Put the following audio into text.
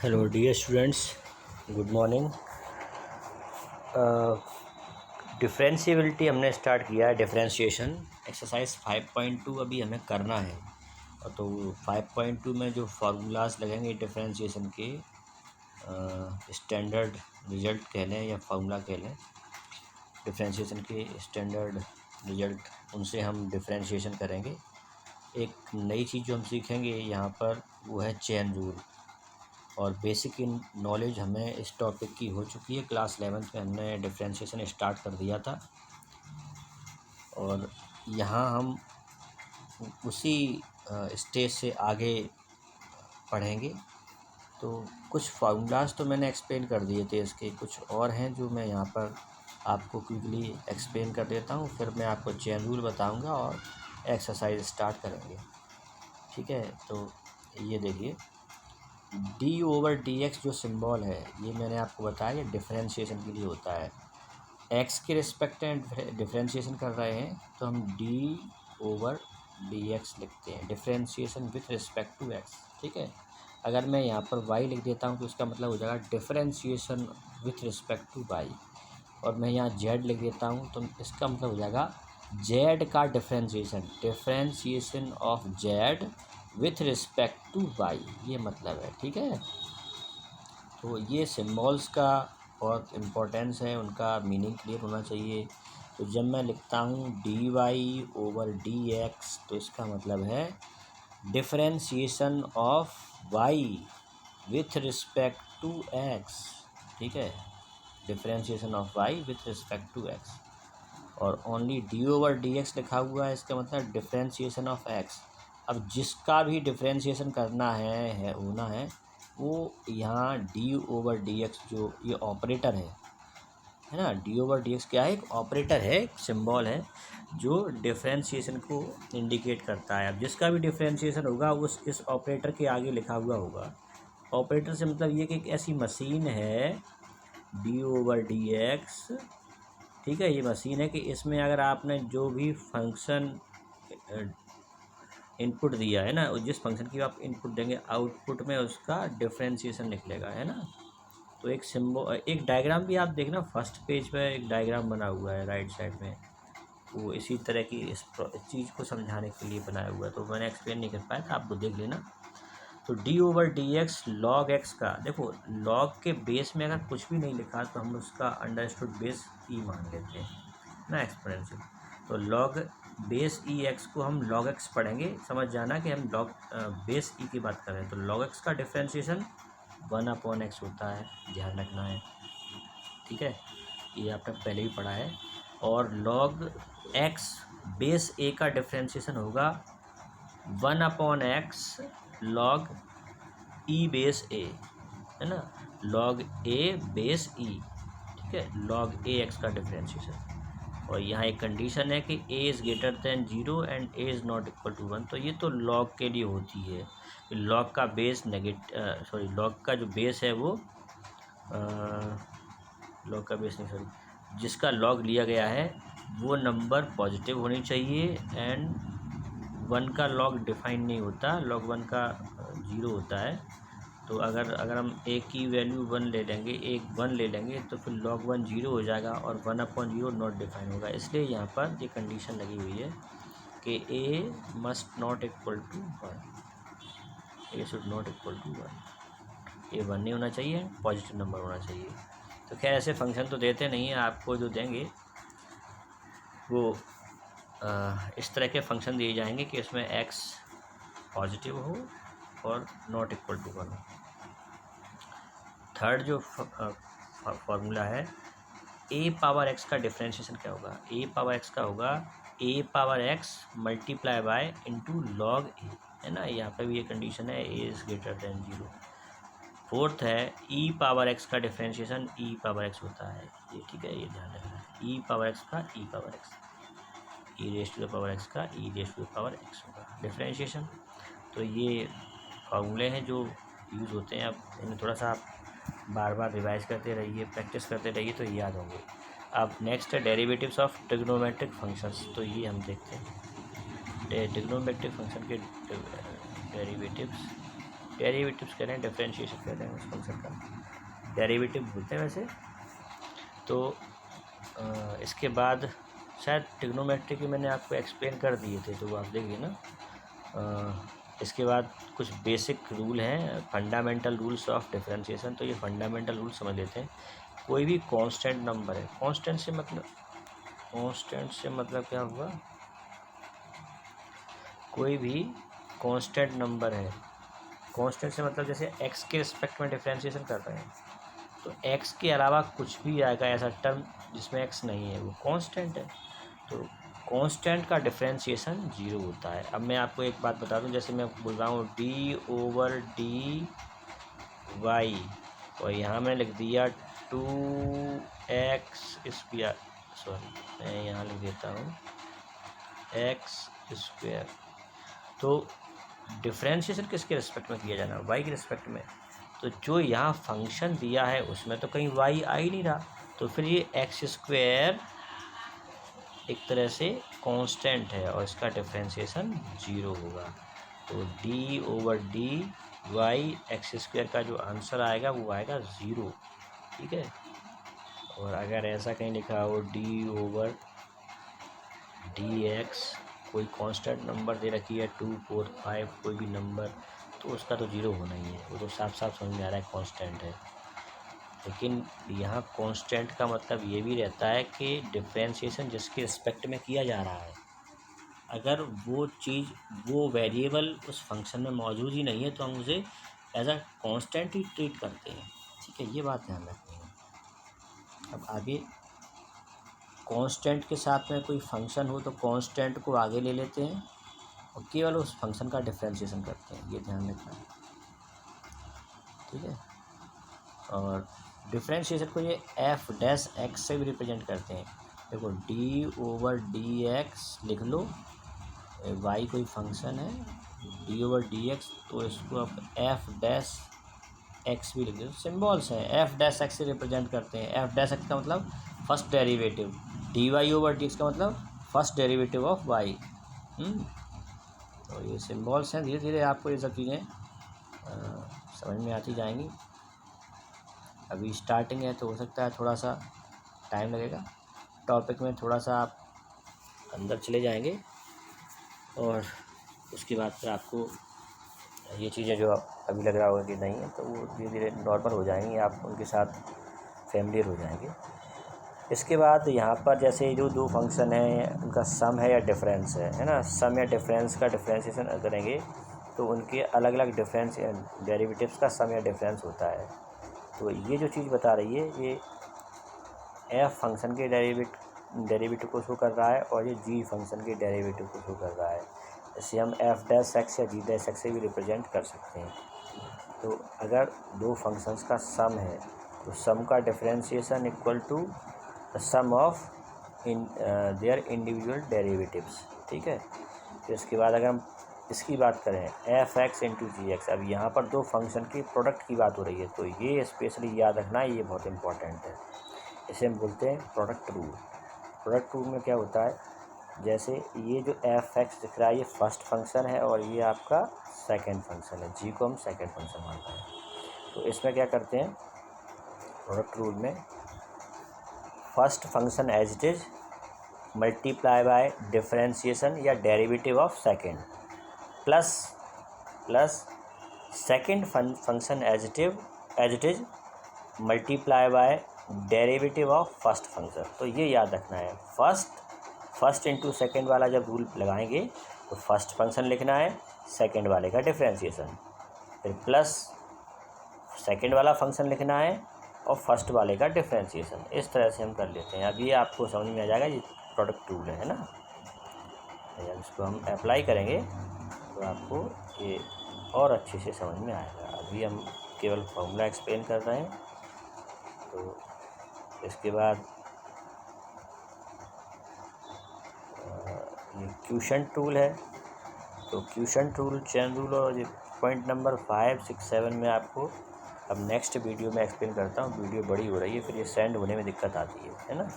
Hello dear students, good morning. Differentiability हमने start किया है। डिफरेंशिएशन एक्सरसाइज 5.2 अभी हमें करना है। तो 5.2 में जो फार्मूलाज लगेंगे डिफरेंशिएशन के, स्टैंडर्ड रिजल्ट कह लें या फार्मूला कह लें, डिफरेंशिएशन के स्टैंडर्ड रिजल्ट, उनसे हम डिफरेंशिएशन करेंगे। एक नई चीज़ जो हम सीखेंगे यहाँ पर वो है चेन रूल। और बेसिक इन नॉलेज हमें इस टॉपिक की हो चुकी है। क्लास 11th में हमने डिफरेंशिएशन स्टार्ट कर दिया था और यहाँ हम उसी स्टेज से आगे पढ़ेंगे। तो कुछ फार्मूलाज तो मैंने एक्सप्लेन कर दिए थे, इसके कुछ और हैं जो मैं यहाँ पर आपको क्विकली एक्सप्लेन कर देता हूँ, फिर मैं आपको चेन रूल बताऊँगा और एक्सरसाइज स्टार्ट करेंगे। ठीक है, तो ये देखिए, d/dx जो सिंबल है ये मैंने आपको बताया, ये डिफरेंशिएशन के लिए होता है। x के रिस्पेक्ट में डिफरेंशिएशन कर रहे हैं तो हम d/dx लिखते हैं, differentiation with respect to x। ठीक है, अगर मैं यहाँ पर y लिख देता हूँ तो इसका मतलब हो जाएगा differentiation with respect to y। और मैं यहाँ z लिख देता हूँ तो इसका मतलब हो जाएगा z का differentiation, differentiation of z with respect to y, ये मतलब है। ठीक है, तो ये सिम्बॉल्स का बहुत इम्पोर्टेंस है, उनका मीनिंग क्लियर होना चाहिए। तो जब मैं लिखता हूँ dy/dx तो इसका मतलब है differentiation of y with respect to x। ठीक है, differentiation of y with respect to x। और ओनली d/dx लिखा हुआ है, इसका मतलब डिफरेंशिएशन ऑफ x। अब जिसका भी डिफरेंशिएशन करना है होना है वो यहाँ d/dx जो ये ऑपरेटर है ना, d/dx क्या है, एक ऑपरेटर है, एक सिंबल है जो डिफरेंशिएशन को इंडिकेट करता है। अब जिसका भी डिफरेंशिएशन होगा उस इस ऑपरेटर के आगे लिखा हुआ होगा। ऑपरेटर से मतलब ये कि एक ऐसी मशीन है d/dx। ठीक है, ये मशीन है कि इसमें अगर आपने जो भी फंक्शन इनपुट दिया है ना, जिस फंक्शन की आप इनपुट देंगे आउटपुट में उसका डिफरेंशिएशन निकलेगा, है ना। तो एक सिंबल, एक डायग्राम भी आप देखना, फर्स्ट पेज पे एक डायग्राम बना हुआ है राइट साइड में, वो इसी तरह की इस चीज़ को समझाने के लिए बनाया हुआ है। तो मैंने एक्सप्लेन नहीं कर पाया था, आपको देख लेना। तो d/dx log x का, देखो log के बेस में अगर कुछ भी नहीं लिखा तो हम उसका अंडरस्टूड बेस ई मान लेते हैं ना, एक्सपोनेंशियल। तो log बेस ई एक्स को हम log x पढ़ेंगे, समझ जाना कि हम log बेस ई की बात कर रहे हैं। तो log x का डिफरेंशिएशन 1/x होता है, ध्यान रखना है। ठीक है, ये आपने पहले ही पढ़ा है। और log x बेस ए का डिफरेंशिएशन होगा 1/x log ई बेस ए, है ना, log ए बेस ई। ठीक है, log ए एक्स का डिफरेंशिएशन। और यहाँ एक कंडीशन है कि a is greater than 0 and a is not equal to 1। तो ये तो log के लिए होती है। log का बेस log का जो बेस है वो log का बेस नहीं, जिसका log लिया गया है वो नंबर पॉजिटिव होनी चाहिए एंड 1 का log डिफाइन नहीं होता, log 1 का 0 होता है। तो अगर हम a की वैल्यू 1 ले लेंगे, एक 1 ले लेंगे तो फिर log 1 0 हो जाएगा और 1/0 नॉट डिफाइन होगा। इसलिए यहाँ पर ये कंडीशन लगी हुई है कि a must not equal to 1, a should not equal to 1, a 1 नहीं होना चाहिए, पॉजिटिव नंबर होना चाहिए। तो खैर ऐसे फंक्शन तो देते नहीं हैं, आपको जो देंगे वो इस तरह के फंक्शन दिए जाएंगे कि इसमें x पॉजिटिव हो और नॉट इक्वल टू 1 हो। थर्ड जो फार्मूला है, a/x का डिफरेंशिएशन क्या होगा, a/x का होगा a/x multiply by into log a, है ना। यहाँ पे भी ये कंडीशन है a is greater than 0। Fourth है e/x का डिफरेंशिएशन e/x होता है ये। ठीक है, ये ध्यान रखना है, e/x का e/x, e⁻x का e⁻x होगा डिफरेंशिएशन। तो ये फार्मूले हैं जो यूज़ होते हैं। अब इन्हें थोड़ा सा आप बार बार रिवाइज करते रहिए, प्रैक्टिस करते रहिए तो याद होंगे। अब नेक्स्ट है डेरिवेटिव्स ऑफ ट्रिग्नोमेट्रिक फंक्शंस। तो ये हम देखते हैं ट्रिग्नोमेट्रिक फंक्शन के डेरिवेटिव्स। डेरिवेटिव्स कह रहे हैं, डिफरेंशिएशन कह रहे हैं उस फंक्शन का, डेरिवेटिव बोलते हैं वैसे। तो इसके बाद शायद ट्रिग्नोमेट्री की मैंने आपको एक्सप्लेन कर दिए थे, तो वो आप देखिए ना। इसके बाद कुछ बेसिक रूल हैं, फंडामेंटल रूल्स ऑफ डिफरेंशिएशन। तो ये फंडामेंटल रूल समझ लेते हैं। कोई भी कांस्टेंट नंबर है, कांस्टेंट से मतलब क्या हुआ, कोई भी कांस्टेंट नंबर है, कांस्टेंट से मतलब जैसे x के रिस्पेक्ट में डिफरेंशिएशन कर रहे हैं, तो x के अलावा कुछ भी आएगा ऐसा टर्म जिसमें x नहीं है, वो कांस्टेंट है। तो कांस्टेंट का डिफरेंशिएशन 0 होता है। अब मैं आपको एक बात बता दूं, जैसे मैं बोल रहा हूँ d/dy, और यहाँ मैंने लिख दिया 2x², सॉरी मैं यहाँ लिख देता हूँ x²। तो डिफरेंशिएशन किसके रिस्पेक्ट में किया जाना, y के रिस्पेक्ट में। तो जो यहाँ फंक्शन दिया है उसमें तो कहीं y आ ही नहीं रहा, तो फिर ये x² एक तरह से कांस्टेंट है और इसका डिफरेंशिएशन 0 होगा। तो d/dy x² का जो आंसर आएगा वो आएगा 0, ठीक है। और अगर ऐसा कहीं लिखा हो d/dx, कोई कांस्टेंट नंबर दे रखी है 2, 4, 5 कोई भी नंबर, तो उसका तो 0 होना ही है, वो तो साफ साफ समझ में आ रहा है कांस्टेंट है। लेकिन यहाँ कांस्टेंट का मतलब ये भी रहता है कि डिफरेंशिएशन जिसके रिस्पेक्ट में किया जा रहा है, अगर वो चीज़, वो वेरिएबल उस फंक्शन में मौजूद ही नहीं है, तो हम उसे एज अ कांस्टेंट ही ट्रीट करते हैं, ठीक है। ये बात ध्यान रखनी है। अब आगे कांस्टेंट के साथ में कोई फंक्शन हो तो कांस्टेंट को आगे ले लेते हैं और केवल उस फंक्शन का डिफरेंशिएशन करते हैं, ये ध्यान रखना है, ठीक है। और डिफरेंशिएशन को ये f' से भी रिप्रेजेंट करते हैं। देखो d/dx लिख लो, y कोई फंक्शन है, d/dx, तो इसको आप f' भी लिख दो, सिम्बॉल्स हैं, f' से रिप्रेजेंट करते हैं। f' का मतलब फर्स्ट डेरिवेटिव, dy/dx का मतलब फर्स्ट डेरिवेटिव ऑफ y। तो ये सिम्बॉल्स हैं, धीरे धीरे आपको ये सब चीज़ें समझ में आती जाएंगी। अभी स्टार्टिंग है तो हो सकता है थोड़ा सा टाइम लगेगा, टॉपिक में थोड़ा सा आप अंदर चले जाएंगे और उसके बाद फिर आपको ये चीज़ें जो अभी लग रहा होगा कि नहीं है, तो वो धीरे धीरे नॉर्मल हो जाएंगी, आप उनके साथ फैमिलियर हो जाएंगे। इसके बाद यहाँ पर जैसे जो दो फंक्शन हैं उनका सम है या डिफरेंस है ना, सम या डिफरेंस का डिफरेंशिएशन करेंगे तो उनके अलग अलग डिफरेंस डेरिवेटिव्स का सम या डिफरेंस होता है। तो ये जो चीज़ बता रही है ये f फंक्शन के डेरिवेटिव को शो कर रहा है और ये g फंक्शन के डेरिवेटिव को शो कर रहा है। इसे हम f' या g' से भी रिप्रेजेंट कर सकते हैं। तो अगर दो फंक्शंस का सम है तो सम का differentiation equal to the sum of their individual derivatives, ठीक है। तो इसके बाद अगर हम इसकी बात करें f(x) × g(x), अब यहाँ पर दो फंक्शन की प्रोडक्ट की बात हो रही है, तो ये स्पेशली याद रखना, ये बहुत इंपॉर्टेंट है। इसे हम बोलते हैं प्रोडक्ट रूल। प्रोडक्ट रूल में क्या होता है, जैसे ये जो f(x) दिख रहा है ये फर्स्ट फंक्शन है और ये आपका सेकंड फंक्शन है, g को हम सेकंड फंक्शन मानते हैं। तो इसमें क्या करते हैं प्रोडक्ट रूल में, first function as it is multiply by differentiation या derivative of second plus second function as it is multiply by derivative of first function. तो ये याद रखना है, फर्स्ट इंटू सेकंड वाला जब रूल लगाएंगे तो फर्स्ट फंक्शन लिखना है, सेकंड वाले का डिफरेंशिएशन, फिर प्लस सेकंड वाला फंक्शन लिखना है और फर्स्ट वाले का डिफरेंशिएशन। इस तरह से हम कर लेते हैं। अब ये आपको समझ में आ जाएगा, ये प्रोडक्ट रूल है ना। जब इसको हम अप्लाई करेंगे तो आपको ये और अच्छे से समझ में आएगा। अभी हम केवल फॉर्मूला एक्सप्लेन कर रहे हैं। तो इसके बाद ये क्वोशंट रूल है, तो क्वोशंट रूल, चेन रूल और ये पॉइंट नंबर 5, 6, 7 में आपको अब नेक्स्ट वीडियो में एक्सप्लेन करता हूँ। वीडियो बड़ी हो रही है, फिर ये सेंड होने में दिक्कत आती है ना।